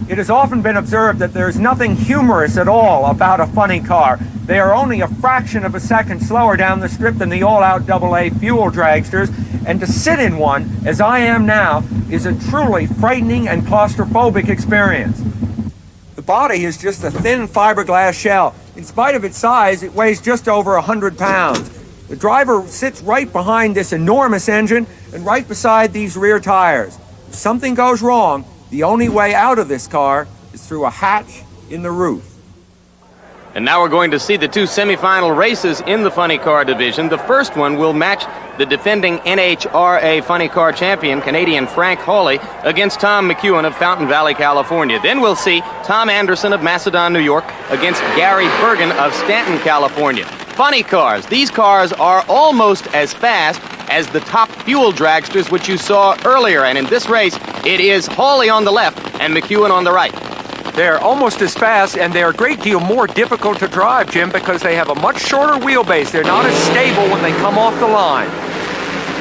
It has often been observed that there's nothing humorous at all about a funny car. They are only a fraction of a second slower down the strip than the all-out AA fuel dragsters, and to sit in one, as I am now, is a truly frightening and claustrophobic experience. The body is just a thin fiberglass shell. In spite of its size, it weighs just over 100 pounds. The driver sits right behind this enormous engine and right beside these rear tires. If something goes wrong, the only way out of this car is through a hatch in the roof. And now we're going to see the two semifinal races in the funny car division. The first one will match the defending NHRA funny car champion, Canadian Frank Hawley, against Tom McEwen of Fountain Valley, California. Then we'll see Tom Anderson of Macedon, New York, against Gary Bergen of Stanton, California. Funny cars. These cars are almost as fast as the top fuel dragsters, which you saw earlier. And in this race, it is Hawley on the left and McEwen on the right. They're almost as fast, and they're a great deal more difficult to drive, Jim, because they have a much shorter wheelbase. They're not as stable when they come off the line.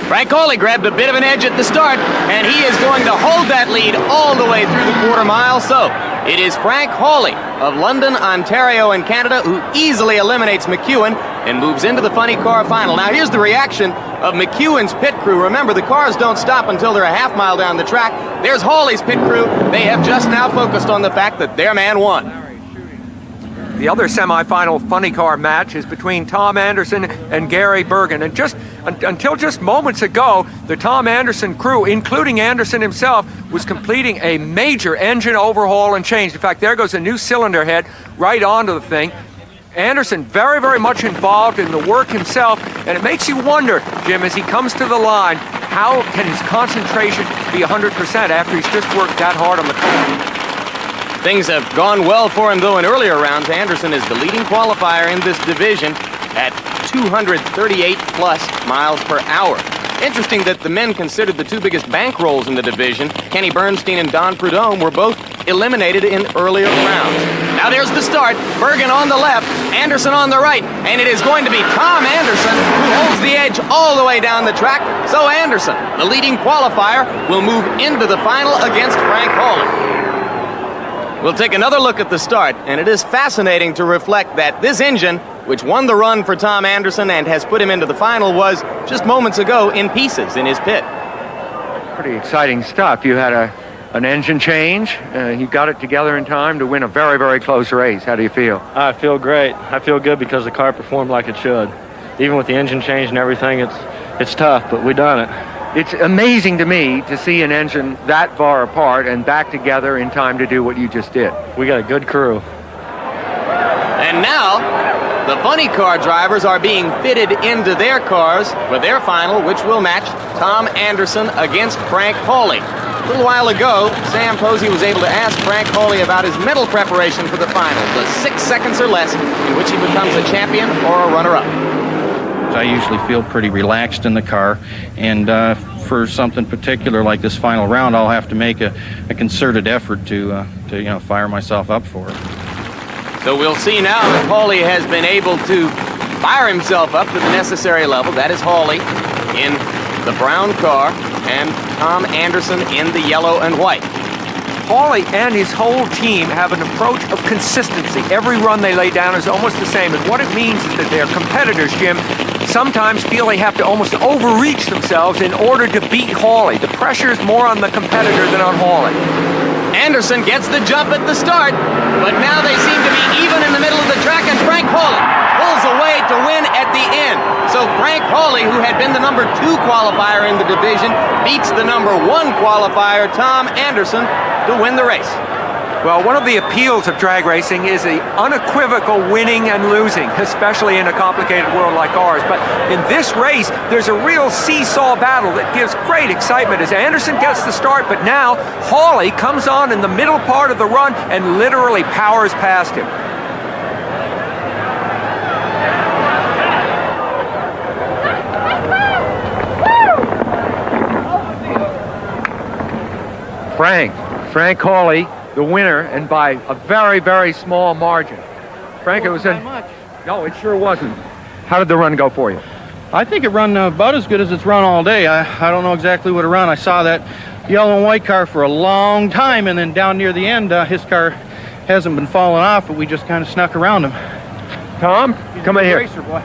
Frank Hawley grabbed a bit of an edge at the start, and he is going to hold that lead all the way through the quarter mile. So it is Frank Hawley of London, Ontario, and Canada who easily eliminates McEwen and moves into the funny car final. Now here's the reaction of McEwen's pit crew. Remember, the cars don't stop until they're a half mile down the track. There's Hawley's pit crew. They have just now focused on the fact that their man won. The other semifinal funny car match is between Tom Anderson and Gary Bergen. And until just moments ago, the Tom Anderson crew, including Anderson himself, was completing a major engine overhaul and change. In fact, there goes a new cylinder head right onto the thing. Anderson very, very much involved in the work himself, and it makes you wonder, Jim, as he comes to the line, how can his concentration be 100% after he's just worked that hard on the car? Things have gone well for him, though, in earlier rounds. Anderson is the leading qualifier in this division at 238-plus miles per hour. Interesting that the men considered the two biggest bankrolls in the division, Kenny Bernstein and Don Prudhomme, were both eliminated in earlier rounds. Now there's the start. Bergen on the left, Anderson on the right, and it is going to be Tom Anderson who holds the edge all the way down the track. So Anderson, the leading qualifier, will move into the final against Frank Hawley. We'll take another look at the start, and it is fascinating to reflect that this engine, which won the run for Tom Anderson and has put him into the final, was just moments ago in pieces in his pit. Pretty exciting stuff. You had an engine change. You got it together in time to win a very, very close race. How do you feel? I feel great. I feel good because the car performed like it should. Even with the engine change and everything, it's tough, but we done it. It's amazing to me to see an engine that far apart and back together in time to do what you just did. We got a good crew. And now, the funny car drivers are being fitted into their cars for their final, which will match Tom Anderson against Frank Hawley. A little while ago, Sam Posey was able to ask Frank Hawley about his mental preparation for the final, the 6 seconds or less in which he becomes a champion or a runner-up. I usually feel pretty relaxed in the car, and for something particular like this final round, I'll have to make a concerted effort to fire myself up for it. So we'll see now if Hawley has been able to fire himself up to the necessary level. That is Hawley in the brown car and Tom Anderson in the yellow and white. Hawley and his whole team have an approach of consistency. Every run they lay down is almost the same, and what it means is that their competitors, Jim, sometimes feel they have to almost overreach themselves in order to beat Hawley. The pressure is more on the competitor than on Hawley. Anderson gets the jump at the start, but now they seem to be even in the middle of the track, and Frank Hawley pulls away to win at the end. So Frank Hawley, who had been the number 2 qualifier in the division, beats the number 1 qualifier, Tom Anderson, to win the race. Well, one of the appeals of drag racing is the unequivocal winning and losing, especially in a complicated world like ours. But in this race, there's a real seesaw battle that gives great excitement as Anderson gets the start, but now Hawley comes on in the middle part of the run and literally powers past him. Frank Hawley, the winner, and by a very, very small margin. Frank, it was not much. No, it sure wasn't. How did the run go for you? I think it run about as good as it's run all day. I don't know exactly what it run. I saw that yellow and white car for a long time, and then down near the end, his car hasn't been falling off, but we just kind of snuck around him. Tom, come in here. Racer, boy.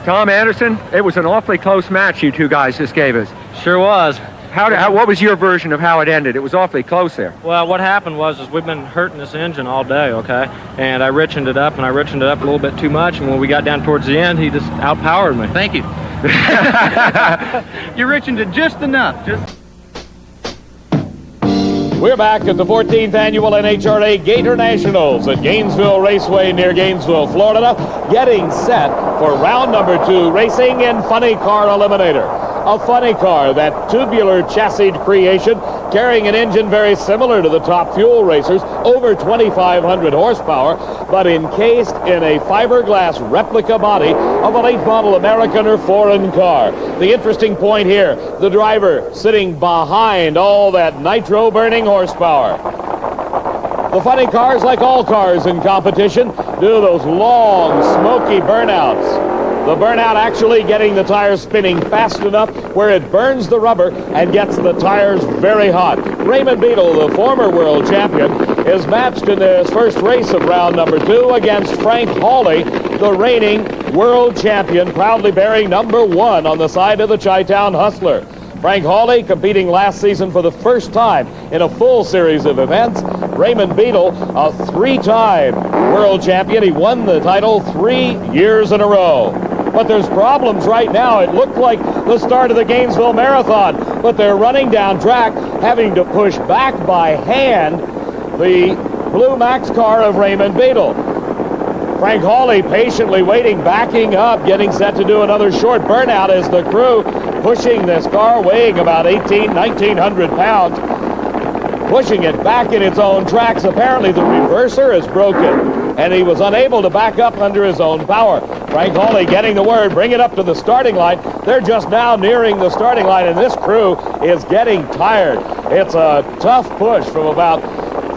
Tom Anderson, it was an awfully close match you two guys just gave us. Sure was. What was your version of how it ended? It was awfully close there. Well, what happened was we've been hurting this engine all day, okay? And I richened it up a little bit too much, and when we got down towards the end, he just outpowered me. Thank you. You richened it just enough. We're back at the 14th annual NHRA Gator Nationals at Gainesville Raceway near Gainesville, Florida, getting set for round number 2, racing in Funny Car Eliminator. A funny car, that tubular chassis creation, carrying an engine very similar to the top fuel racers, over 2,500 horsepower, but encased in a fiberglass replica body of a late model American or foreign car. The interesting point here, the driver sitting behind all that nitro-burning horsepower. The funny cars, like all cars in competition, do those long, smoky burnouts. The burnout actually getting the tires spinning fast enough where it burns the rubber and gets the tires very hot. Raymond Beadle, the former world champion, is matched in his first race of round number 2 against Frank Hawley, the reigning world champion, proudly bearing number 1 on the side of the Chi-Town Hustler. Frank Hawley competing last season for the first time in a full series of events. Raymond Beadle, a 3-time world champion. He won the title 3 years in a row. But there's problems right now. It looked like the start of the Gainesville Marathon, but they're running down track, having to push back by hand the Blue Max car of Raymond Beadle. Frank Hawley patiently waiting, backing up, getting set to do another short burnout as the crew pushing this car, weighing about 1,900 pounds, pushing it back in its own tracks. Apparently the reverser is broken, and he was unable to back up under his own power. Frank Hawley getting the word, bring it up to the starting line. They're just now nearing the starting line, and this crew is getting tired. It's a tough push from about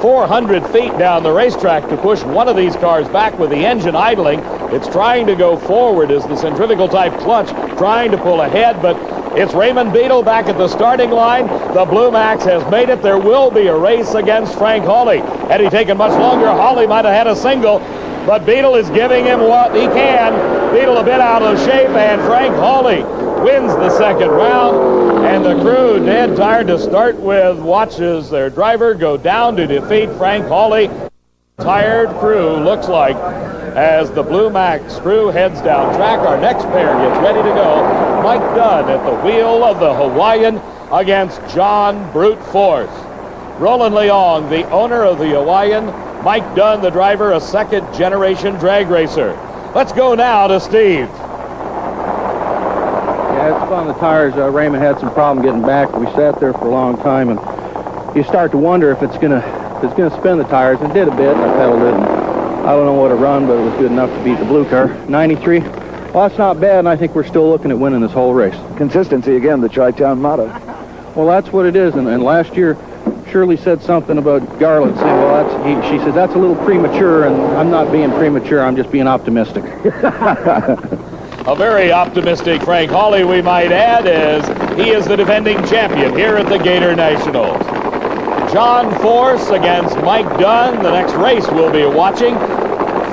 400 feet down the racetrack to push one of these cars back with the engine idling. It's trying to go forward as the centrifugal type clutch trying to pull ahead, but it's Raymond Beadle back at the starting line. The Blue Max has made it. There will be a race against Frank Hawley. Had he taken much longer, Hawley might have had a single, but Beadle is giving him what he can. Beadle a bit out of shape, and Frank Hawley wins the second round, and the crew, dead tired to start with, watches their driver go down to defeat Frank Hawley. Tired crew looks like as the Blue Max crew heads down track. Our next pair gets ready to go. Mike Dunn at the wheel of the Hawaiian against John Brute Force. Roland Leong, the owner of the Hawaiian. Mike Dunn, the driver, a second-generation drag racer. Let's go now to Steve. Yeah, it's fun. The tires, Raymond had some problem getting back. We sat there for a long time, and you start to wonder if it's gonna spin the tires, and it did a bit. I pedaled it, and I don't know what it run, but it was good enough to beat the blue car. 93. Well, that's not bad, and I think we're still looking at winning this whole race. Consistency, again, the Chi-Town motto. Well, that's what it is, and last year, Shirley said something about Garland, saying, well, she says, that's a little premature, and I'm not being premature, I'm just being optimistic. A very optimistic Frank Hawley, we might add, as he is the defending champion here at the Gator Nationals. John Force against Mike Dunn, the next race we'll be watching.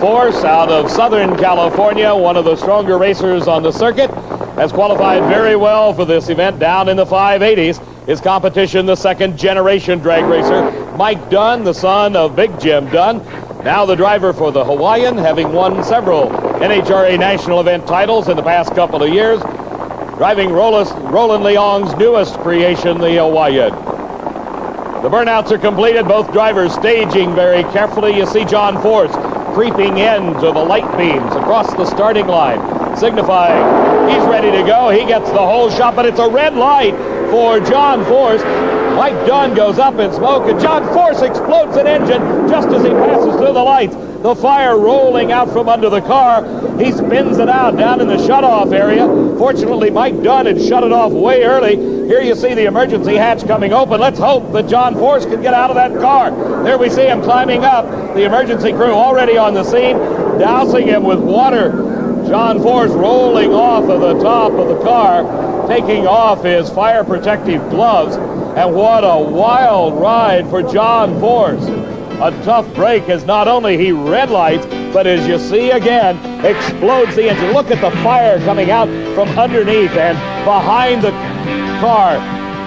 Force out of Southern California, one of the stronger racers on the circuit, has qualified very well for this event down in the 580s. His competition, the second-generation drag racer, Mike Dunn, the son of Big Jim Dunn. Now the driver for the Hawaiian, having won several NHRA national event titles in the past couple of years, driving Roland Leong's newest creation, the Hawaiian. The burnouts are completed, both drivers staging very carefully. You see John Force creeping into the light beams across the starting line, signifying he's ready to go. He gets the whole shot, but it's a red light for John Force. Mike Dunn goes up in smoke, and John Force explodes an engine just as he passes through the lights. The fire rolling out from under the car. He spins it out down in the shutoff area. Fortunately, Mike Dunn had shut it off way early. Here you see the emergency hatch coming open. Let's hope that John Force can get out of that car. There we see him climbing up. The emergency crew already on the scene, dousing him with water. John Force rolling off of the top of the car, taking off his fire protective gloves. And what a wild ride for John Force. A tough break as not only he red lights, but as you see again, explodes the engine. Look at the fire coming out from underneath and behind the car.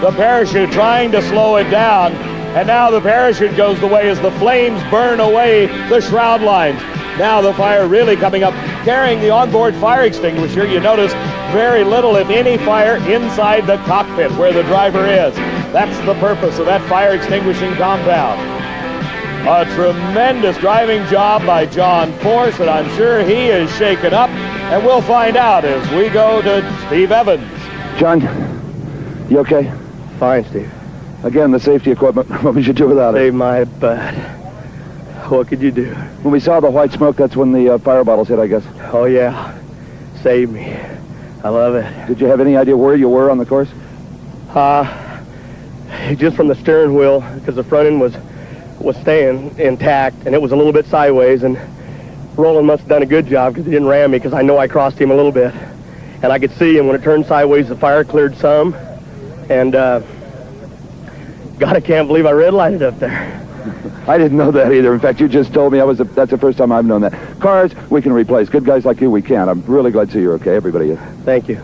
The parachute trying to slow it down. And now the parachute goes the way as the flames burn away the shroud lines. Now the fire really coming up, carrying the onboard fire extinguisher. You notice very little, if any, fire inside the cockpit where the driver is. That's the purpose of that fire extinguishing compound. A tremendous driving job by John Force, and I'm sure he is shaken up, and we'll find out as we go to Steve Evans. John, you okay? Fine, Steve. Again, the safety equipment. What would you do without it? Save my butt. What could you do? When we saw the white smoke, that's when the fire bottles hit, I guess. Oh, yeah. Save me. I love it. Did you have any idea where you were on the course? Just from the steering wheel, because the front end was staying intact, and it was a little bit sideways, and Roland must have done a good job because he didn't ram me, because I know I crossed him a little bit. And I could see him when it turned sideways, the fire cleared some, and God, I can't believe I red lighted up there. I didn't know that either. In fact, you just told me. That's the first time I've known that. Cars, we can replace. Good guys like you, we can. I'm really glad to see you're okay. Everybody is. Thank you.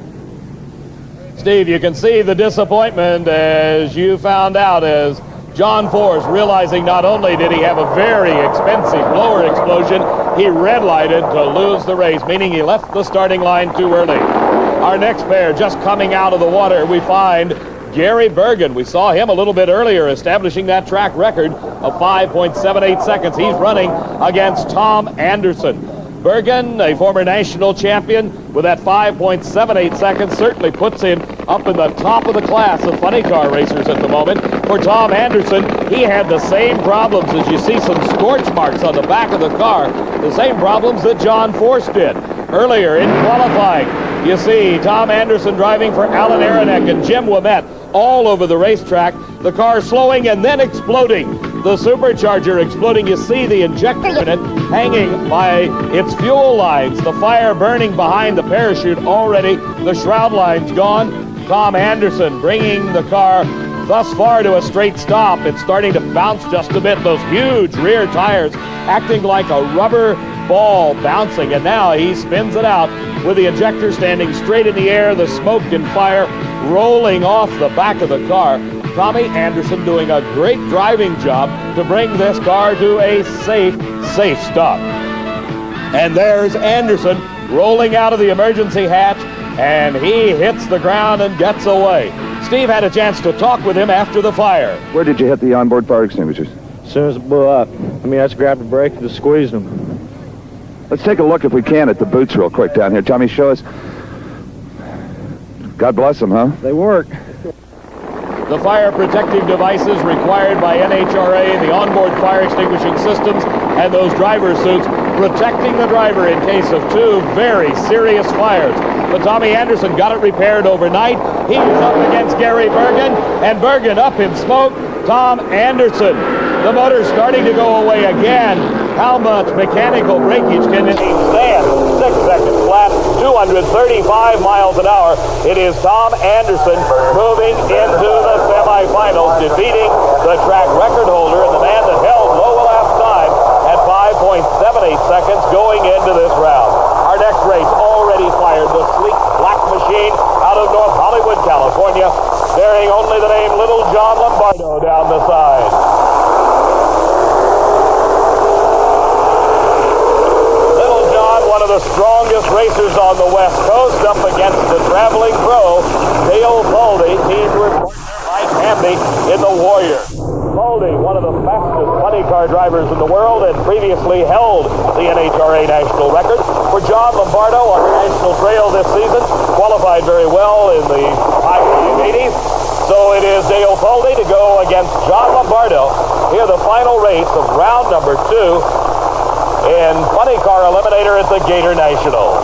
Steve, you can see the disappointment as you found out as John Force, realizing not only did he have a very expensive blower explosion, he red lighted to lose the race, meaning he left the starting line too early. Our next pair just coming out of the water, we find Gary Bergen. We saw him a little bit earlier establishing that track record of 5.78 seconds. He's running against Tom Anderson. Bergen, a former national champion, with that 5.78 seconds, certainly puts him up in the top of the class of funny car racers at the moment. For Tom Anderson, he had the same problems, as you see some scorch marks on the back of the car, the same problems that John Force did earlier in qualifying. You see Tom Anderson driving for Alan Aronek and Jim Ouimet all over the racetrack. The car slowing and then exploding. The supercharger exploding. You see the injector unit hanging by its fuel lines. The fire burning behind the parachute already. The shroud lines gone. Tom Anderson bringing the car thus far to a straight stop. It's starting to bounce just a bit. Those huge rear tires acting like a rubber ball bouncing. And now he spins it out with the injector standing straight in the air. The smoke and fire rolling off the back of the car. Tommy Anderson doing a great driving job to bring this car to a safe stop. And there's Anderson rolling out of the emergency hatch, and he hits the ground and gets away. Steve had a chance to talk with him after the fire. Where did you hit the onboard fire extinguishers? As soon as it blew up, I just grabbed the brake and just squeezed them. Let's take a look, if we can, at the boots real quick down here. Tommy, show us. God bless them, huh? They work. The fire protective devices required by NHRA, the onboard fire extinguishing systems, and those driver suits protecting the driver in case of two very serious fires. But Tommy Anderson got it repaired overnight. He's up against Gary Bergen, and Bergen up in smoke. Tom Anderson. The motor's starting to go away again. How much mechanical breakage can this team stand? 6 seconds flat, 235 miles an hour. It is Tom Anderson moving into the semifinals, defeating the track record holder and the man that held low last time at 5.78 seconds going into this round. Our next race already fired. The sleek black machine out of North Hollywood, California, bearing only the name Little John Lombardo down the side. One of the strongest racers on the West Coast, up against the traveling pro, Dale Foldy, team partner Mike Hamby in the Warrior. Foldy, one of the fastest funny car drivers in the world, and previously held the NHRA national record. For John Lombardo on the national trail this season, qualified very well in the high 80s. So it is Dale Foldy to go against John Lombardo. Here the final race of round number 2 in Funny Car Eliminator at the Gator Nationals.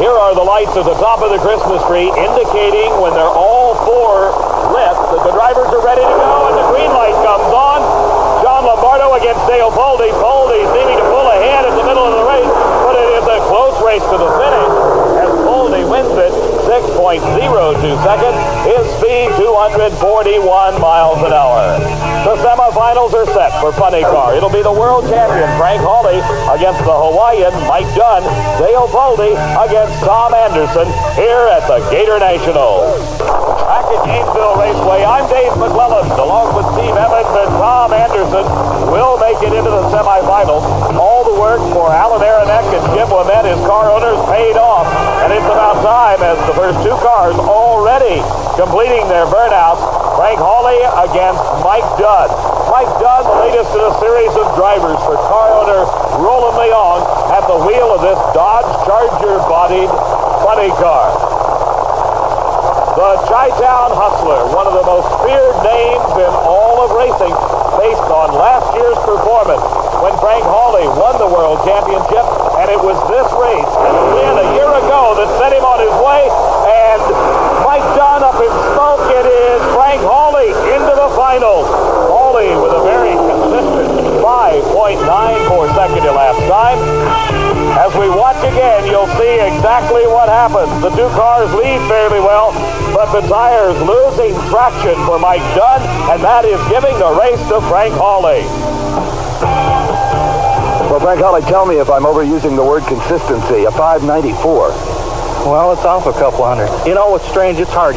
Here are the lights at the top of the Christmas tree indicating when they're all 4 lit that the drivers are ready to go, and the green light comes on. John Lombardo against Dale Foldy. Foldy seeming to pull ahead at the middle of the race, but it is a close race to the seconds. His speed, 241 miles an hour. The semifinals are set for funny car. It'll be the world champion, Frank Hawley, against the Hawaiian, Mike Dunn. Dale Boldy against Tom Anderson here at the Gator Nationals. Back at Gainesville Raceway, I'm Dave McClellan, along with Steve Evans and Tom Anderson, will make it into the semifinals. All the work for Alan Aronek and Jim Ouimet, his car owners, paid off, and it's about time as the first two cars already completing their burnouts. Frank Hawley against Mike Dunn. Mike Dunn, the latest in a series of drivers for car owner Roland Leong at the wheel of this Dodge Charger-bodied funny car. The Chi-Town Hustler, one of the most feared names in all of racing, based on last year's performance when Frank Hawley won the World Championship, and it was this race and a win a year ago that set him on his way, and Mike Dunn up in smoke. It is Frank Hawley into the finals. Hawley with a very consistent 5.94 second elapsed time. As we watch again, you'll see exactly what happens. The two cars lead fairly well, but the tires losing traction for Mike Dunn, and that is giving the race to Frank Hawley. Well, Frank Hawley, tell me if I'm overusing the word consistency. A 594. Well, it's off a couple hundred. You know what's strange? It's hard.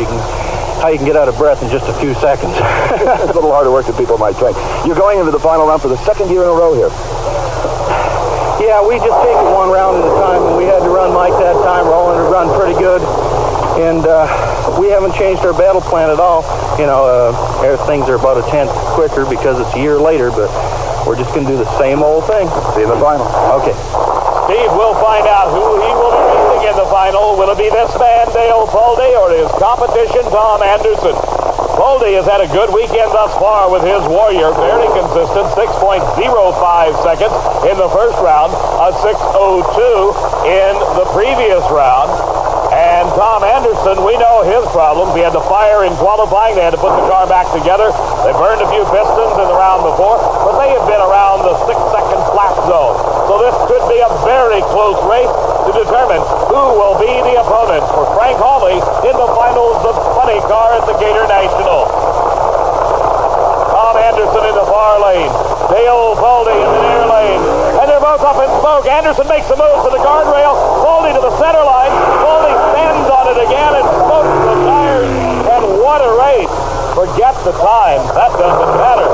How you can get out of breath in just a few seconds. It's a little harder work than people might think. You're going into the final round for the second year in a row here. Yeah, we just take it one round at a time, and we had to run Mike that time. Roland had run pretty good, and we haven't changed our battle plan at all. You know, things are about a tenth quicker because it's a year later, but we're just going to do the same old thing. See you in the final. Okay. Steve will find out who he will be racing in the final. Will it be this man, Dale Boldy, or his competition, Tom Anderson? Boldy has had a good weekend thus far with his Warrior. Very consistent, 6.05 seconds in the first round, a 6.02 in the previous round. And Tom Anderson, we know his problems. He had to fire in qualifying. They had to put the car back together. They burned a few pistons in the round before, but they have been around the 6-second flat zone. So this could be a very close race to determine who will be the opponent for Frank Hawley in the finals of funny car at the Gator Nationals. Tom Anderson in the far lane. Dale Boldy in the near lane. And they're both up in smoke. Anderson makes a move to the guardrail. Boldy to the center line. Boldy stands on it again and smokes the tires. And what a race. Forget the time. That doesn't matter.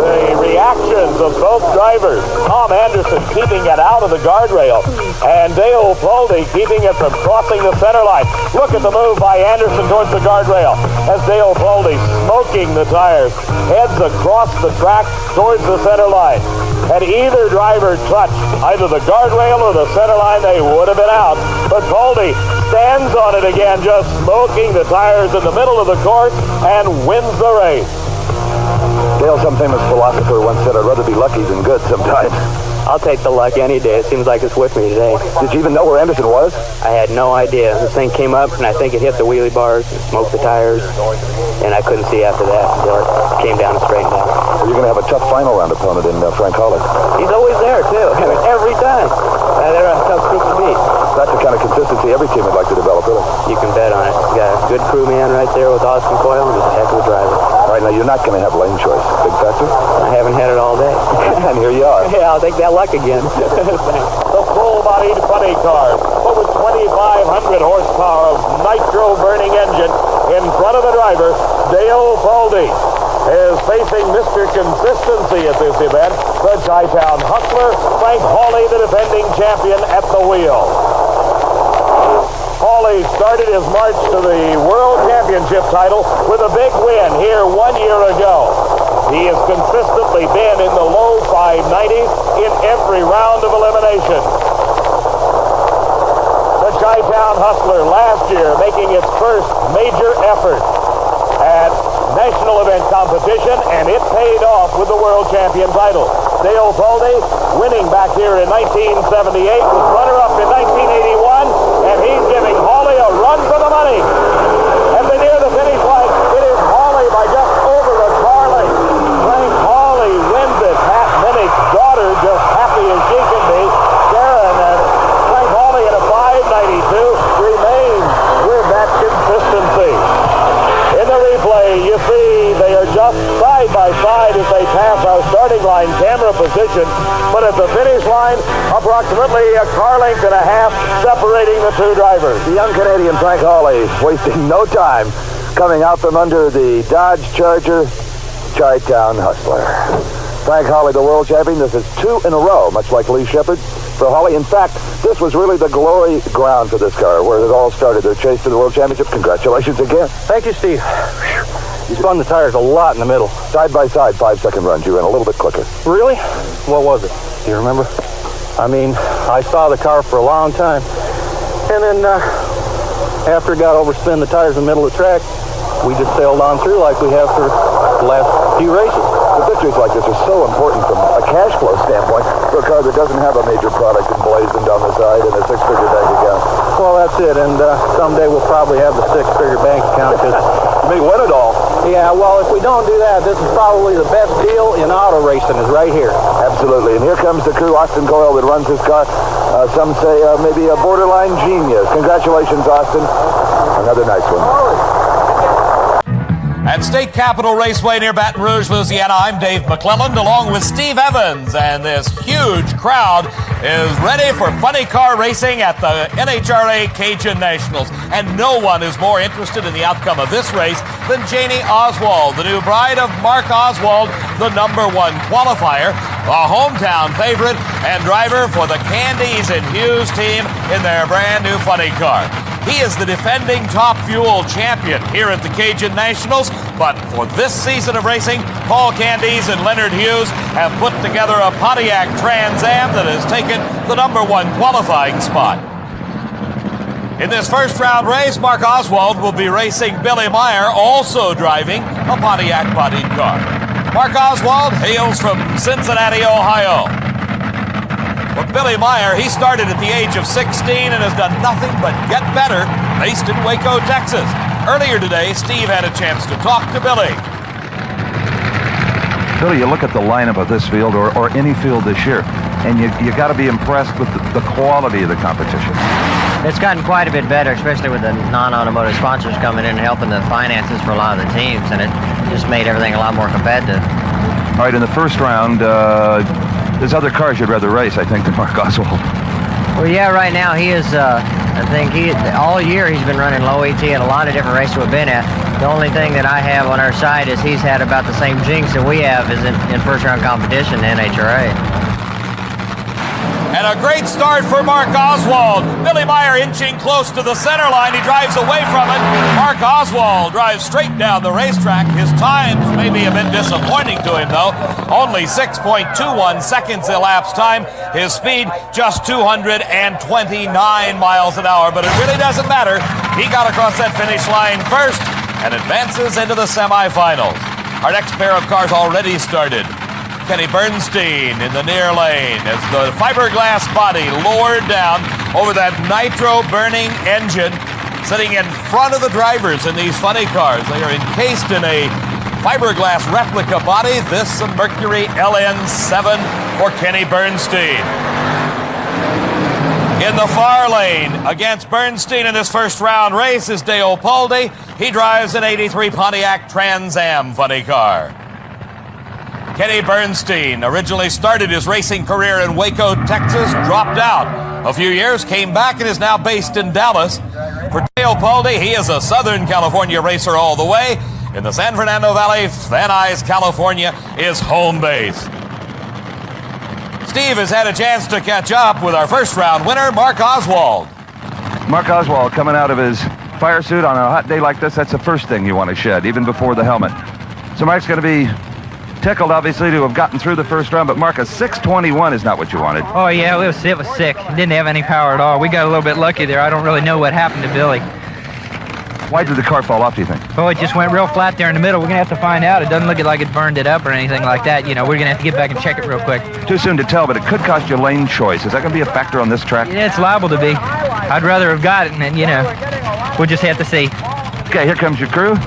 The reactions of both drivers. Tom Anderson keeping it out of the guardrail. And Dale Boldy keeping it from crossing the center line. Look at the move by Anderson towards the guardrail. As Dale Boldy smoking the tires. Heads across the track towards the center line. Had either driver touched either the guardrail or the center line, they would have been out. But Boldy stands on it again, just smoking the tires in the middle of the course and wins the race. Dale, some famous philosopher once said, I'd rather be lucky than good sometimes. I'll take the luck any day. It seems like it's with me today. Did you even know where Anderson was? I had no idea. The thing came up, and I think it hit the wheelie bars and smoked the tires, and I couldn't see after that until it came down and straightened out. Well, you're going to have a tough final round opponent in Frank Hawley. He's always there, too. I mean, every time. They're a tough group to beat. That's the kind of consistency every team would like to develop, really. You can bet on it. You got a good crew man right there with Austin Coyle, and he's a heck of a driver. All right, now you're not going to have lane choice. Big factor? I haven't had it all day. And here you are. Yeah, I'll take that luck again. The full-bodied funny car, over 2,500 horsepower of nitro-burning engine in front of the driver, Dale Boldy, is facing Mr. Consistency at this event, the Chi-Town Hustler, Frank Hawley, the defending champion, at the wheel. Hawley started his march to the World Championship title with a big win here 1 year ago. He has consistently been in the low 590s in every round of elimination. The Chi-Town Hustler last year making its first major effort at national event competition, and it paid off with the world champion title. Dale Boldy winning back here in 1978, was runner-up in 1981, and he's giving Hawley a run for the money. As they near the finish line, it is Hawley by just over the car lane. Frank Hawley wins it. Pat Minnick's daughter just happy as she can be. Sharon and Frank Hawley at a 592 remains with that consistent competition. But at the finish line, approximately a car length and a half separating the two drivers. The young Canadian Frank Hawley wasting no time coming out from under the Dodge Charger Chi-Town Hustler. Frank Hawley, the world champion. This is 2 in a row, much like Lee Shepard for Hawley. In fact, this was really the glory ground for this car, where it all started, their chase to the world championship. Congratulations again. Thank you, Steve. You spun the tires a lot in the middle. Side by side, 5-second runs. You ran a little bit quicker. Really? What was it? Do you remember? I mean, I saw the car for a long time. And then after it got overspin the tires in the middle of the track, we just sailed on through like we have for the last few races. The victories like this are so important from a cash flow standpoint for a car that doesn't have a major product emblazoned down the side and a 6-figure bank account. Well, that's it. And someday we'll probably have the 6-figure bank account because you may win it all. Yeah, well, if we don't do that, this is probably the best deal in auto racing is right here. Absolutely. And here comes the crew. Austin Coyle that runs this car. Some say maybe a borderline genius. Congratulations, Austin. Another nice one. At State Capitol Raceway near Baton Rouge, Louisiana, I'm Dave McClelland along with Steve Evans, and this huge crowd is ready for funny car racing at the NHRA Cajun Nationals. And no one is more interested in the outcome of this race than Janie Oswald, the new bride of Mark Oswald, the #1 qualifier, a hometown favorite and driver for the Candies and Hughes team in their brand new funny car. He is the defending Top Fuel champion here at the Cajun Nationals, but for this season of racing, Paul Candies and Leonard Hughes have put together a Pontiac Trans Am that has taken the #1 qualifying spot. In this first round race, Mark Oswald will be racing Billy Meyer, also driving a Pontiac bodied car. Mark Oswald hails from Cincinnati, Ohio. Well, Billy Meyer, he started at the age of 16 and has done nothing but get better, based in Waco, Texas. Earlier today, Steve had a chance to talk to Billy. Billy, you look at the lineup of this field or any field this year, and you got to be impressed with the quality of the competition. It's gotten quite a bit better, especially with the non-automotive sponsors coming in and helping the finances for a lot of the teams, and it just made everything a lot more competitive. All right, in the first round, there's other cars you'd rather race, I think, than Mark Oswald. Well, yeah, right now he is, I think all year he's been running low ET at a lot of different races we've been at. The only thing that I have on our side is he's had about the same jinx that we have is in first round competition in NHRA. And a great start for Mark Oswald. Billy Meyer inching close to the center line. He drives away from it. Mark Oswald drives straight down the racetrack. His times may be a bit disappointing to him, though. Only 6.21 seconds elapsed time. His speed just 229 miles an hour. But it really doesn't matter. He got across that finish line first and advances into the semifinals. Our next pair of cars already started. Kenny Bernstein in the near lane as the fiberglass body lowered down over that nitro-burning engine, sitting in front of the drivers in these funny cars. They are encased in a fiberglass replica body. This a Mercury LN7 for Kenny Bernstein. In the far lane against Bernstein in this first round race is Dale Poldy. He drives an '83 Pontiac Trans Am funny car. Kenny Bernstein originally started his racing career in Waco, Texas, dropped out a few years, came back, and is now based in Dallas. For Dale Poldy, he is a Southern California racer all the way. In the San Fernando Valley, Van Nuys, California is home base. Steve has had a chance to catch up with our first round winner, Mark Oswald. Mark Oswald coming out of his fire suit on a hot day like this, that's the first thing you want to shed, even before the helmet. So Mark's going to be tickled, obviously, to have gotten through the first round, but Mark, a 621 is not what you wanted. Oh, yeah, it was sick. It didn't have any power at all. We got a little bit lucky there. I don't really know what happened to Billy. Why did the car fall off, do you think? Oh, it just went real flat there in the middle. We're going to have to find out. It doesn't look like it burned it up or anything like that. You know, we're going to have to get back and check it real quick. Too soon to tell, but it could cost you lane choice. Is that going to be a factor on this track? Yeah, it's liable to be. I'd rather have got it, and, you know, we'll just have to see. Okay, here comes your crew.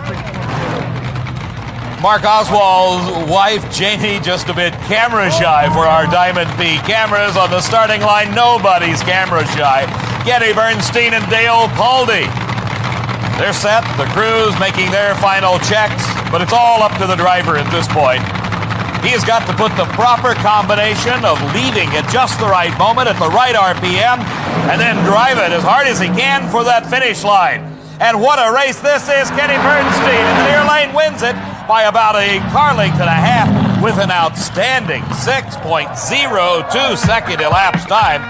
Mark Oswald's wife, Janie, just a bit camera shy for our Diamond P cameras. On the starting line, nobody's camera shy. Kenny Bernstein and Dale Poldy. They're set, the crew's making their final checks, but it's all up to the driver at this point. He has got to put the proper combination of leaving at just the right moment, at the right RPM, and then drive it as hard as he can for that finish line. And what a race this is. Kenny Bernstein in the near lane wins it by about a car length and a half with an outstanding 6.02 second elapsed time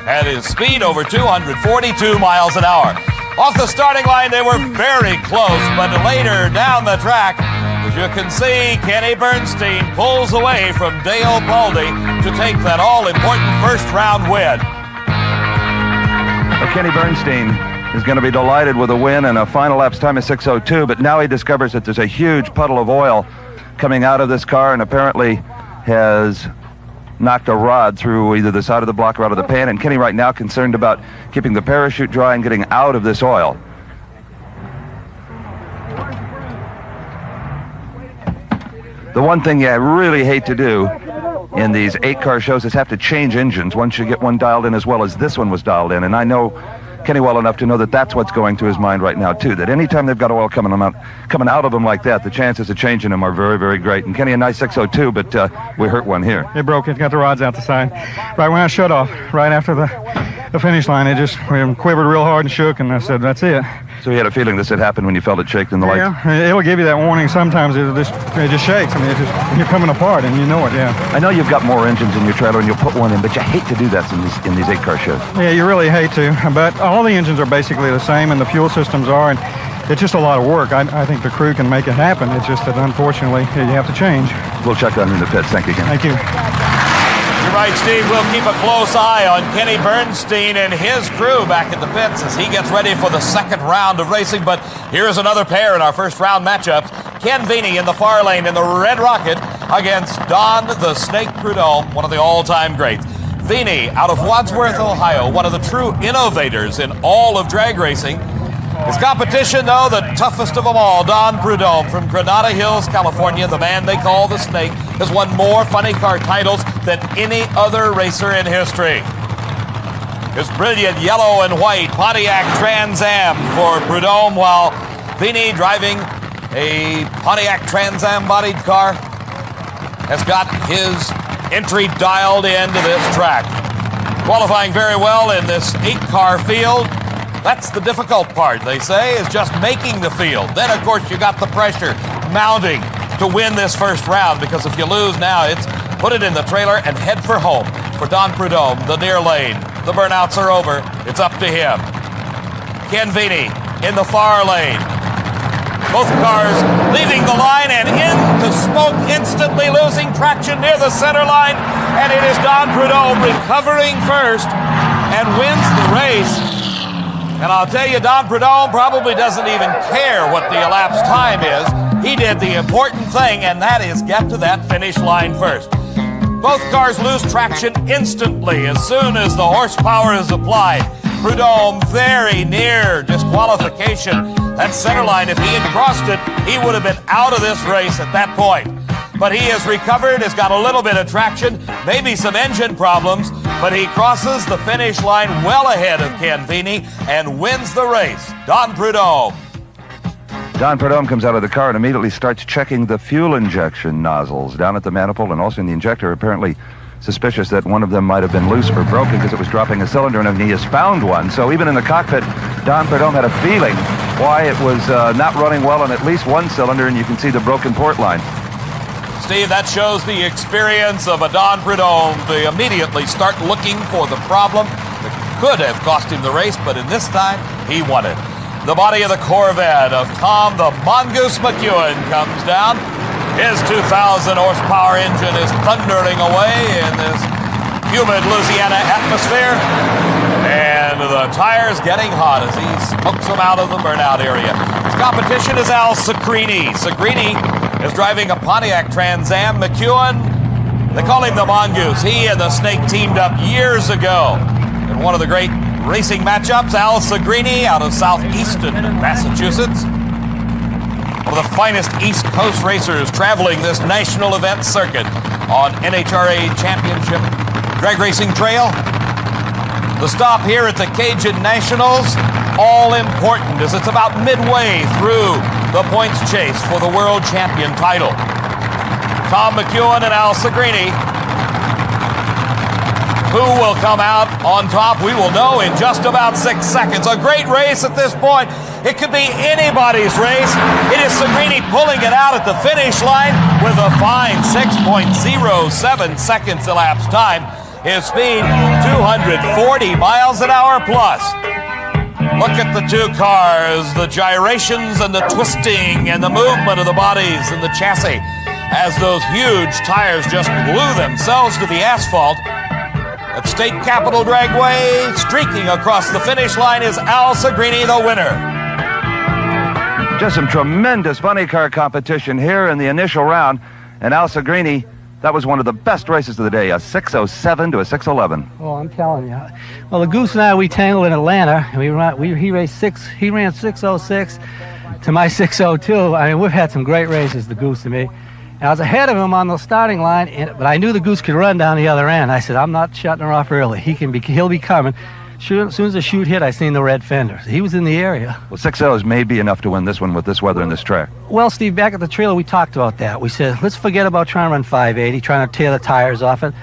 at his speed over 242 miles an hour. Off the starting line, they were very close, but later down the track, as you can see, Kenny Bernstein pulls away from Dale Baldy to take that all-important first-round win. Well, Kenny Bernstein is going to be delighted with a win and a final lapse time of 6:02, but now he discovers that there's a huge puddle of oil coming out of this car and apparently has knocked a rod through either the side of the block or out of the pan, and Kenny right now concerned about keeping the parachute dry and getting out of this oil. The one thing you really hate to do in these 8-car shows is have to change engines once you get one dialed in as well as this one was dialed in, and I know Kenny well enough to know that that's what's going through his mind right now too, that anytime they've got oil coming out of them like that, the chances of changing them are very, very great. And Kenny, a nice 602, but we hurt one here. It broke. It got the rods out the side. Right when I shut off, right after the finish line, it just quivered real hard and shook, and I said, that's it. So you had a feeling this had happened when you felt it shake in the lights? Yeah, it'll give you that warning. Sometimes it just shakes. I mean, you're coming apart, and you know it, yeah. I know you've got more engines in your trailer, and you'll put one in, but you hate to do that in these 8-car shows. Yeah, you really hate to, but all the engines are basically the same, and the fuel systems are, and it's just a lot of work. I think the crew can make it happen. It's just that, unfortunately, you have to change. We'll check on you in the pits. Thank you again. Thank you. You're right, Steve. We'll keep a close eye on Kenny Bernstein and his crew back at the pits as he gets ready for the second round of racing. But here's another pair in our first round matchups. Ken Veeney in the far lane in the Red Rocket against Don the Snake Prudhomme, one of the all-time greats. Veeney out of Wadsworth, Ohio, one of the true innovators in all of drag racing. His competition, though, the toughest of them all, Don Prudhomme from Granada Hills, California, the man they call the Snake, has won more funny car titles than any other racer in history. His brilliant yellow and white Pontiac Trans Am for Prudhomme, while Veeney, driving a Pontiac Trans Am bodied car, has got his entry dialed into this track. Qualifying very well in this 8-car field. That's the difficult part, they say, is just making the field. Then, of course, you got the pressure mounting to win this first round, because if you lose now, it's put it in the trailer and head for home. For Don Prudhomme, the near lane. The burnouts are over. It's up to him. Ken Veeney in the far lane. Both cars leaving the line and into smoke, instantly losing traction near the center line. And it is Don Prudhomme recovering first and wins the race. And I'll tell you, Don Prudhomme probably doesn't even care what the elapsed time is. He did the important thing, and that is get to that finish line first. Both cars lose traction instantly as soon as the horsepower is applied. Prudhomme very near disqualification. That center line, if he had crossed it, he would have been out of this race at that point. But he has recovered, has got a little bit of traction, maybe some engine problems, but he crosses the finish line well ahead of Ken Veeney and wins the race. Don Prudhomme. Don Prudhomme comes out of the car and immediately starts checking the fuel injection nozzles down at the manifold and also in the injector, apparently suspicious that one of them might have been loose or broken because it was dropping a cylinder, and he has found one. So even in the cockpit, Don Prudhomme had a feeling why it was not running well on at least one cylinder, and you can see the broken port line. Steve, that shows the experience of a Don Prudhomme to immediately start looking for the problem that could have cost him the race, but in this time, he won it. The body of the Corvette of Tom the Mongoose McEwen comes down. His 2,000 horsepower engine is thundering away in this humid Louisiana atmosphere. And the tires getting hot as he smokes them out of the burnout area. His competition is Al Sacrini. Sacrini is driving a Pontiac Trans Am. McEwen, they call him the Mongoose. He and the Snake teamed up years ago in one of the great racing matchups. Al Sacrini out of southeastern Massachusetts. One of the finest East Coast racers traveling this national event circuit on NHRA Championship Drag Racing Trail. The stop here at the Cajun Nationals, all important, as it's about midway through the points chase for the world champion title. Tom McEwen and Al Segrini. Who will come out on top? We will know in just about 6 seconds. A great race at this point. It could be anybody's race. It is Segrini pulling it out at the finish line with a fine 6.07 seconds elapsed time. His speed, 240 miles an hour plus. Look at the two cars, the gyrations and the twisting and the movement of the bodies and the chassis as those huge tires just glue themselves to the asphalt. At State Capitol Dragway, streaking across the finish line is Al Segrini, the winner. Just some tremendous funny car competition here in the initial round. And Al Segrini, that was one of the best races of the day, a 6:07 to a 6:11. Oh, I'm telling you. Well, the Goose and I, we tangled in Atlanta. He ran 6:06 to my 6:02. I mean, we've had some great races, the Goose and me. And I was ahead of him on the starting line, but I knew the Goose could run down the other end. I said, I'm not shutting her off early. He'll be coming. As soon as the chute hit, I seen the red fenders. He was in the area. Well, 6.0s may be enough to win this one with this weather and this track. Well, Steve, back at the trailer, we talked about that. We said, let's forget about trying to run 580, trying to tear the tires off it.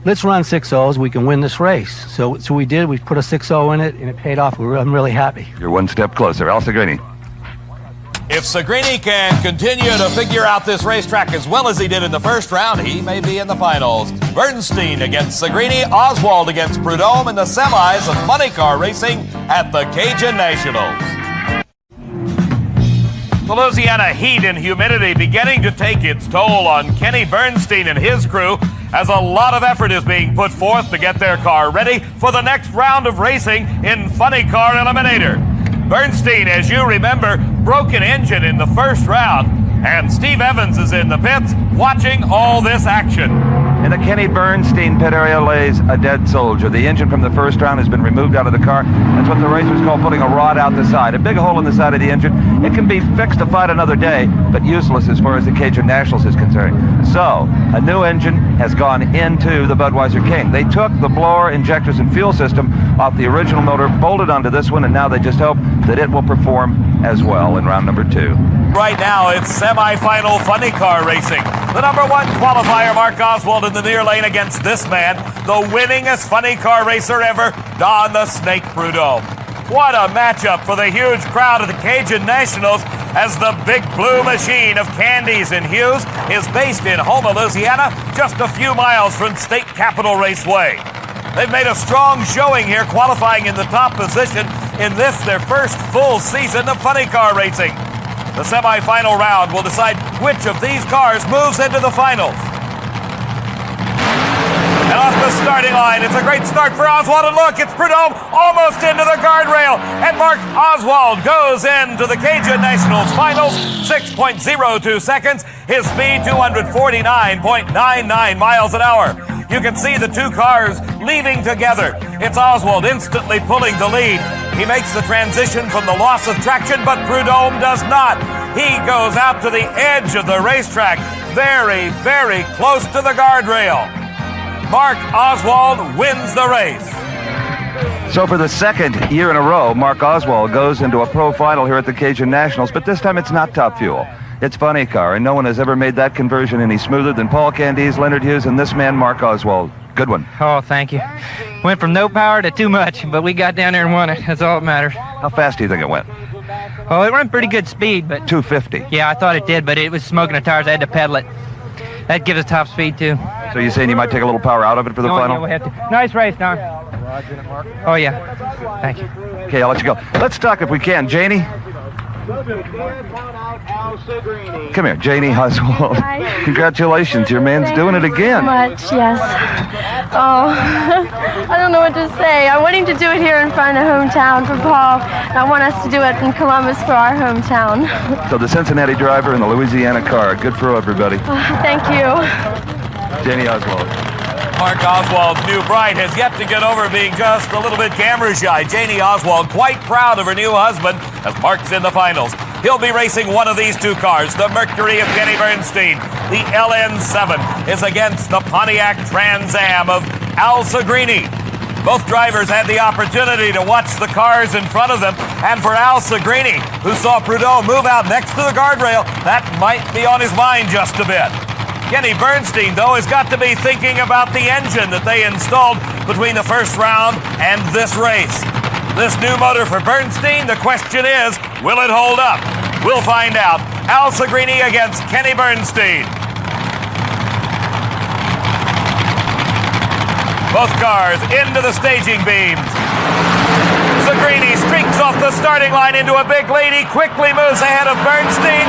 Let's run 6.0s. We can win this race. So we did. We put a 6.0 in it, and it paid off. I'm really happy. You're one step closer. Al Segrini. If Segrini can continue to figure out this racetrack as well as he did in the first round, he may be in the finals. Bernstein against Segrini, Oswald against Prudhomme in the semis of funny car racing at the Cajun Nationals. The Louisiana heat and humidity beginning to take its toll on Kenny Bernstein and his crew as a lot of effort is being put forth to get their car ready for the next round of racing in Funny Car Eliminator. Bernstein, as you remember, broke an engine in the first round, and Steve Evans is in the pits watching all this action. In the Kenny Bernstein pit area lays a dead soldier. The engine from the first round has been removed out of the car. That's what the racers call putting a rod out the side. A big hole in the side of the engine. It can be fixed to fight another day, but useless as far as the Cajun Nationals is concerned. So, a new engine has gone into the Budweiser King. They took the blower, injectors, and fuel system off the original motor, bolted onto this one, and now they just hope that it will perform as well in round number 2. Right now, it's semi-final funny car racing. The number 1 qualifier, Mark Oswald, in the near lane against this man, the winningest funny car racer ever, Don the Snake Prudhomme. What a matchup for the huge crowd of the Cajun Nationals as the big blue machine of candies and hues is based in Houma, Louisiana, just a few miles from State Capitol Raceway. They've made a strong showing here, qualifying in the top position in this, their first full season of funny car racing. The semifinal round will decide which of these cars moves into the finals. And off the starting line, it's a great start for Oswald, and look, it's Prudhomme almost into the guardrail, and Mark Oswald goes into the Cajun Nationals finals, 6.02 seconds, his speed 249.99 miles an hour. You can see the two cars leaving together. It's Oswald instantly pulling the lead. He makes the transition from the loss of traction, but Prudhomme does not. He goes out to the edge of the racetrack, very, very close to the guardrail. Mark Oswald wins the race. So for the second year in a row, Mark Oswald goes into a pro final here at the Cajun Nationals, but this time it's not Top Fuel. It's funny car, and no one has ever made that conversion any smoother than Paul Candies, Leonard Hughes, and this man, Mark Oswald. Good one. Oh, thank you. Went from no power to too much, but we got down there and won it. That's all that matters. How fast do you think it went? Oh, it ran pretty good speed, but... 250. Yeah, I thought it did, but it was smoking the tires. I had to pedal it. That gives us top speed, too. So you're saying you might take a little power out of it for the final? Yeah, we'll have to. Nice race, Don. Oh, yeah. Thank you. Okay, I'll let you go. Let's talk, if we can. Janie? Come here, Janie Oswald. Congratulations, your man's doing it again. Thank you so much, yes. Oh, I don't know what to say. I want him to do it here in front of hometown for Paul. And I want us to do it in Columbus for our hometown. So the Cincinnati driver and the Louisiana car. Good for everybody. Thank you. Janie Oswald. Mark Oswald's new bride has yet to get over being just a little bit camera shy. Janie Oswald quite proud of her new husband as Mark's in the finals. He'll be racing one of these two cars. The Mercury of Kenny Bernstein, the LN7, is against the Pontiac Trans Am of Al Segrini. Both drivers had the opportunity to watch the cars in front of them, and for Al Segrini, who saw Prudhomme move out next to the guardrail, that might be on his mind just a bit. Kenny Bernstein, though, has got to be thinking about the engine that they installed between the first round and this race. This new motor for Bernstein, the question is, will it hold up? We'll find out. Al Segrini against Kenny Bernstein. Both cars into the staging beams. Segrini streaks off the starting line into a big lead. He quickly moves ahead of Bernstein.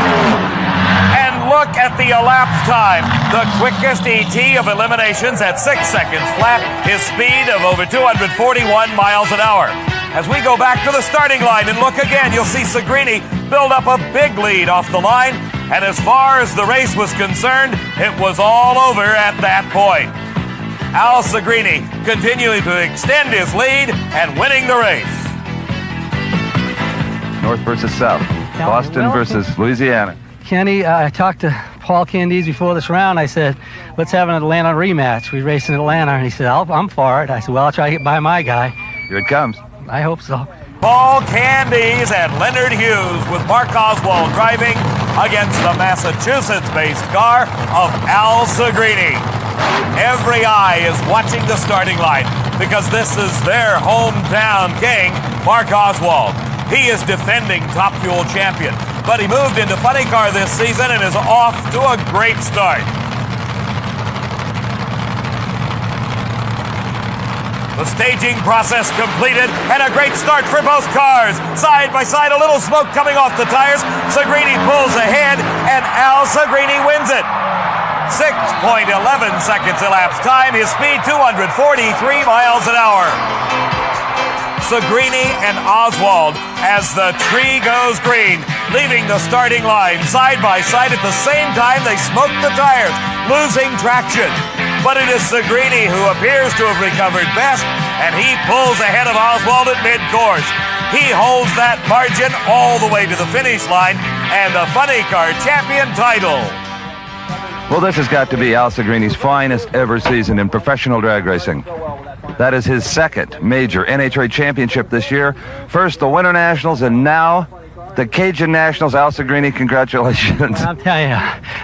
And look at the elapsed time. The quickest ET of eliminations at 6 seconds flat. His speed of over 241 miles an hour. As we go back to the starting line and look again, you'll see Segrini build up a big lead off the line. And as far as the race was concerned, it was all over at that point. Al Segrini continuing to extend his lead and winning the race. North versus South. Boston versus Louisiana. Kenny, I talked to Paul Candies before this round. I said, let's have an Atlanta rematch. We raced in Atlanta. And he said, I'm for it. I said, well, I'll try to get by my guy. Here it comes. I hope so. Paul Candies and Leonard Hughes with Mark Oswald driving against the Massachusetts-based car of Al Segrini. Every eye is watching the starting line because this is their hometown king, Mark Oswald. He is defending Top Fuel champion, but he moved into funny car this season and is off to a great start. The staging process completed and a great start for both cars. Side by side, a little smoke coming off the tires. Segrini pulls ahead and Al Segrini wins it. 6.11 seconds elapsed time. His speed 243 miles an hour. Segrini and Oswald as the tree goes green, leaving the starting line side by side at the same time they smoke the tires, losing traction. But it is Segrini who appears to have recovered best, and he pulls ahead of Oswald at mid-course. He holds that margin all the way to the finish line and the funny car champion title. Well, this has got to be Al Segrini's finest ever season in professional drag racing. That is his second major NHRA championship this year. First the Winter Nationals, and now the Cajun Nationals. Al Segrini, congratulations. I'll tell you,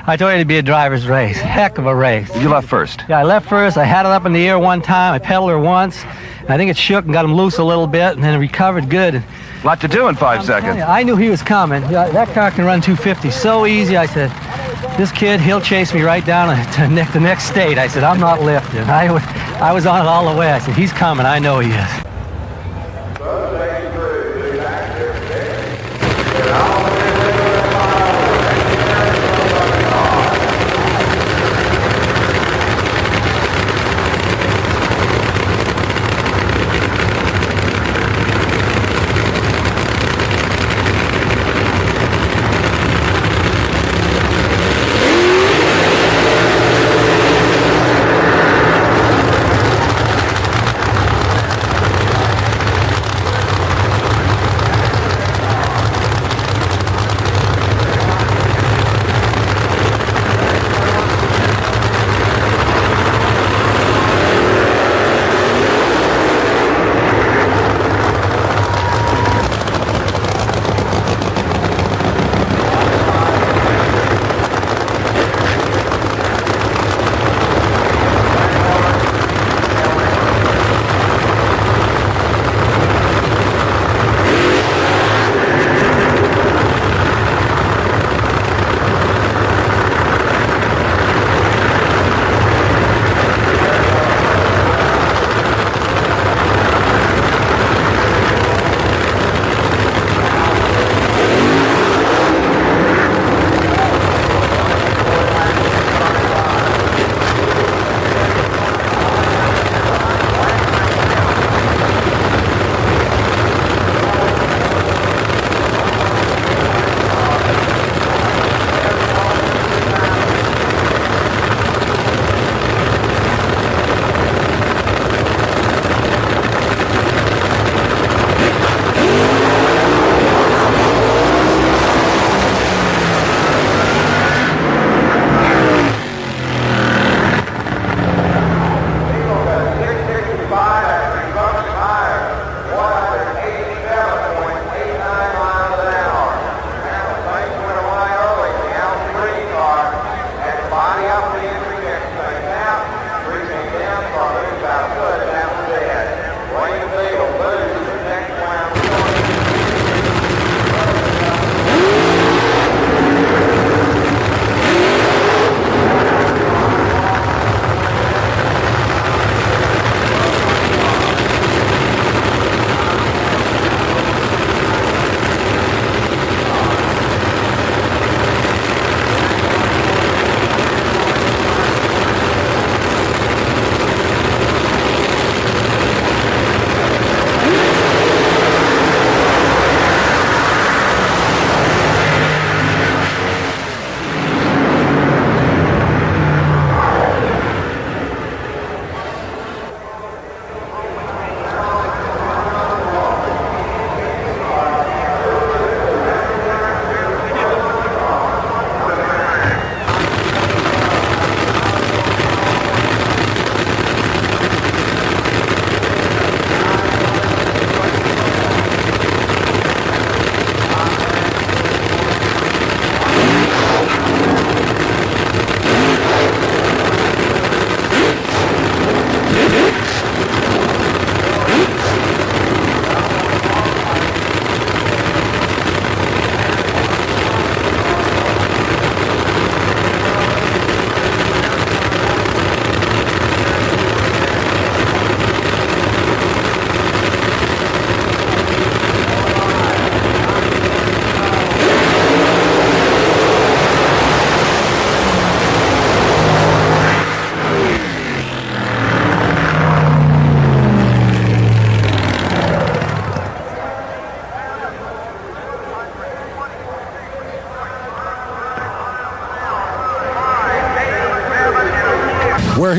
I told you it'd be a driver's race. Heck of a race. You left first. Yeah, I left first. I had it up in the air one time. I pedaled her once. I think it shook and got him loose a little bit, and then it recovered good. A lot to do in 5 seconds. You, I knew he was coming. Yeah, that car can run 250 so easy. I said, this kid, he'll chase me right down to the next state. I said, I'm not lifting. I was on it all the way. I said, he's coming. I know he is.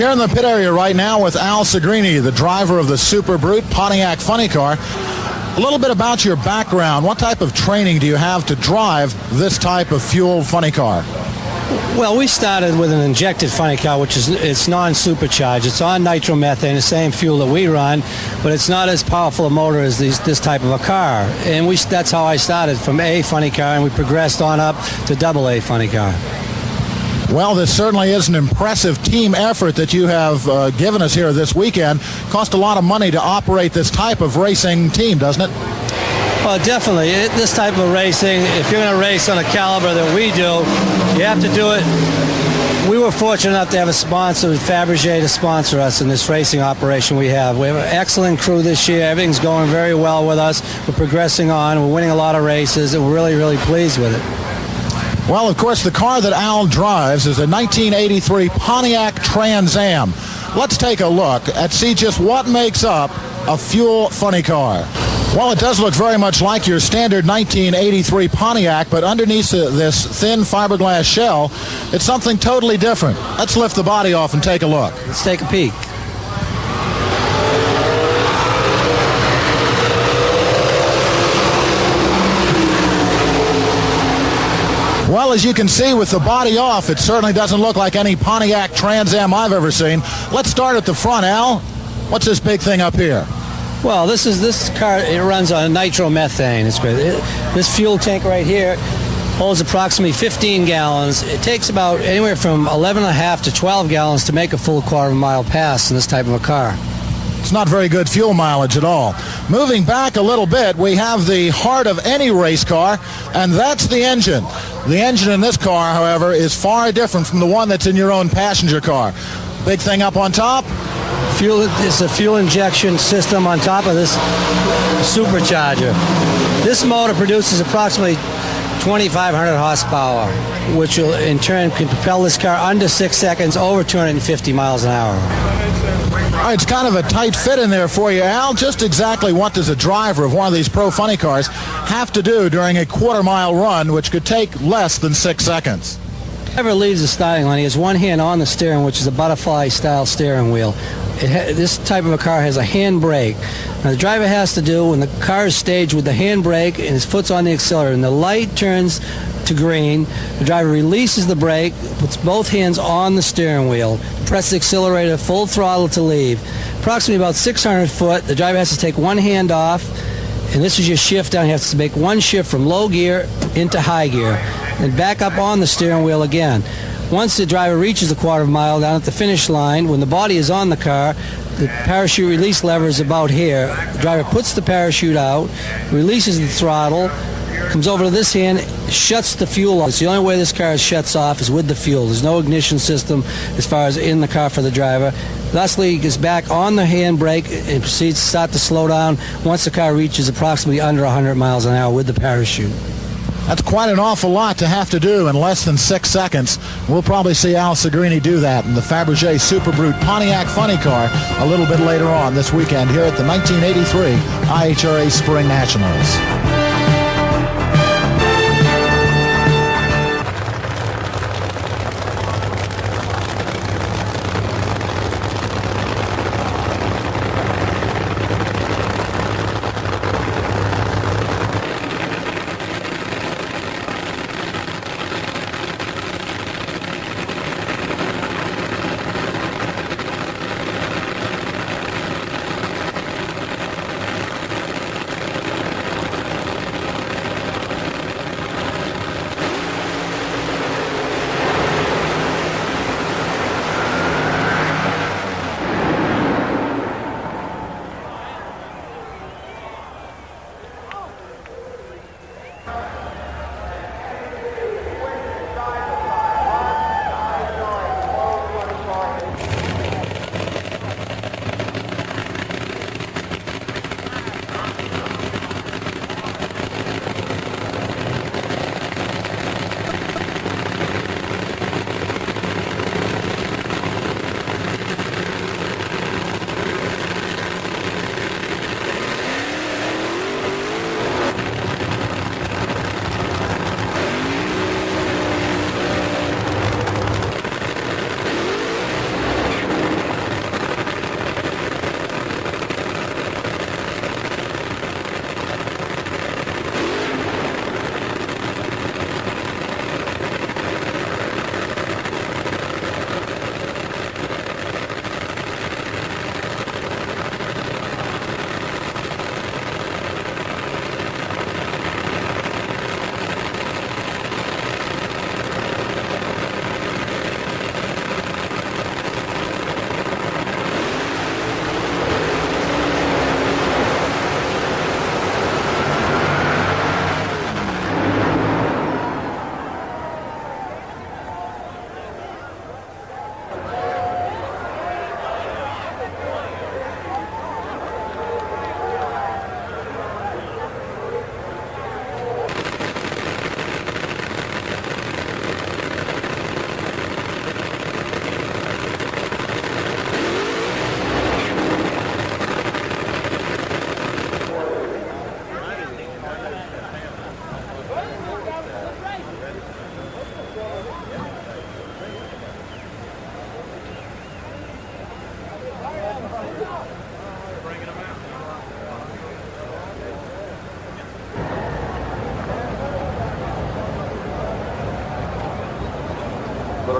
here in the pit area right now with Al Segrini, the driver of the Super Brute Pontiac Funny Car. A little bit about your background. What type of training do you have to drive this type of fuel funny car? Well, we started with an injected funny car, which is it's non-supercharged. It's on nitromethane, the same fuel that we run, but it's not as powerful a motor as this type of a car. And that's how I started, from A funny car, and we progressed on up to AA funny car. Well, this certainly is an impressive team effort that you have given us here this weekend. Cost a lot of money to operate this type of racing team, doesn't it? Well, definitely. This type of racing, if you're going to race on a caliber that we do, you have to do it. We were fortunate enough to have a sponsor, Fabergé, to sponsor us in this racing operation we have. We have an excellent crew this year. Everything's going very well with us. We're progressing on. We're winning a lot of races, and we're really, really pleased with it. Well, of course, the car that Al drives is a 1983 Pontiac Trans Am. Let's take a look and see just what makes up a fuel funny car. Well, it does look very much like your standard 1983 Pontiac, but underneath this thin fiberglass shell, it's something totally different. Let's lift the body off and take a look. Let's take a peek. Well, as you can see with the body off, it certainly doesn't look like any Pontiac Trans Am I've ever seen. Let's start at the front, Al. What's this big thing up here? Well, this car, it runs on nitromethane. It's great. This fuel tank right here holds approximately 15 gallons. It takes about anywhere from 11.5 to 12 gallons to make a full quarter-mile pass in this type of a car. It's not very good fuel mileage at all. Moving back a little bit, we have the heart of any race car, and that's the engine. The engine in this car, however, is far different from the one that's in your own passenger car. Big thing up on top? It's a fuel injection system on top of this supercharger. This motor produces approximately 2,500 horsepower, which will in turn can propel this car under 6 seconds over 250 miles an hour. All right, it's kind of a tight fit in there for you, Al. Just exactly what does a driver of one of these pro funny cars have to do during a quarter-mile run, which could take less than 6 seconds? Whoever leaves the starting line, he has one hand on the steering, which is a butterfly-style steering wheel. This type of a car has a hand brake. Now, the driver has to do, when the car is staged with the hand brake and his foot's on the accelerator, and the light turns to green, the driver releases the brake, puts both hands on the steering wheel, presses the accelerator full throttle to leave. Approximately about 600 foot, the driver has to take one hand off, and this is your shift down. You have to make one shift from low gear into high gear, and back up on the steering wheel again. Once the driver reaches a quarter mile down at the finish line, when the body is on the car, the parachute release lever is about here. The driver puts the parachute out, releases the throttle, comes over to this hand, shuts the fuel off. It's the only way this car shuts off is with the fuel. There's no ignition system as far as in the car for the driver. Thusly, he gets back on the handbrake and proceeds to start to slow down once the car reaches approximately under 100 miles an hour with the parachute. That's quite an awful lot to have to do in less than 6 seconds. We'll probably see Al Segrini do that in the Fabergé Super Brute Pontiac Funny Car a little bit later on this weekend here at the 1983 IHRA Spring Nationals.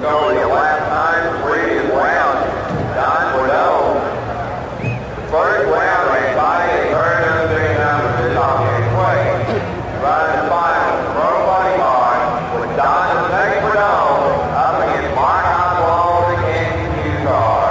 go to the last time, previous round. Don Bordeaux. First round, race by the third and the big number, this on his way. Running the final, Pro Funny Car with Don and Zach Bordeaux up against Mark Oswald, the Kansas City car.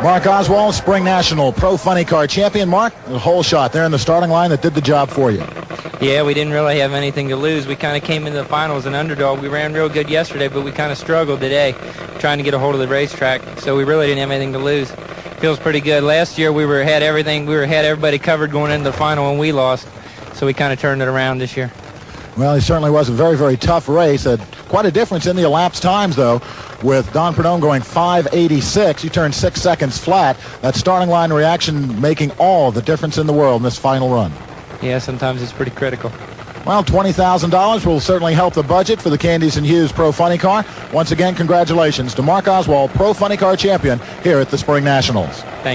Mark Oswald, Spring National Pro Funny Car champion. Mark, a whole shot there in the starting line that did the job for you. Yeah, we didn't really have anything to lose. We kind of came into the final as an underdog. We ran real good yesterday, but we kind of struggled today trying to get a hold of the racetrack, so we really didn't have anything to lose. Feels pretty good. Last year we had everybody covered going into the final and we lost, so we kind of turned it around this year. Well, it certainly was a very, very tough race. Quite a difference in the elapsed times, though, with Don Perdome going 5:86. You turned 6 seconds flat. That starting line reaction making all the difference in the world in this final run. Yeah, sometimes it's pretty critical. Well, $20,000 will certainly help the budget for the Candies and Hughes Pro Funny Car. Once again, congratulations to Mark Oswald, Pro Funny Car champion here at the Spring Nationals.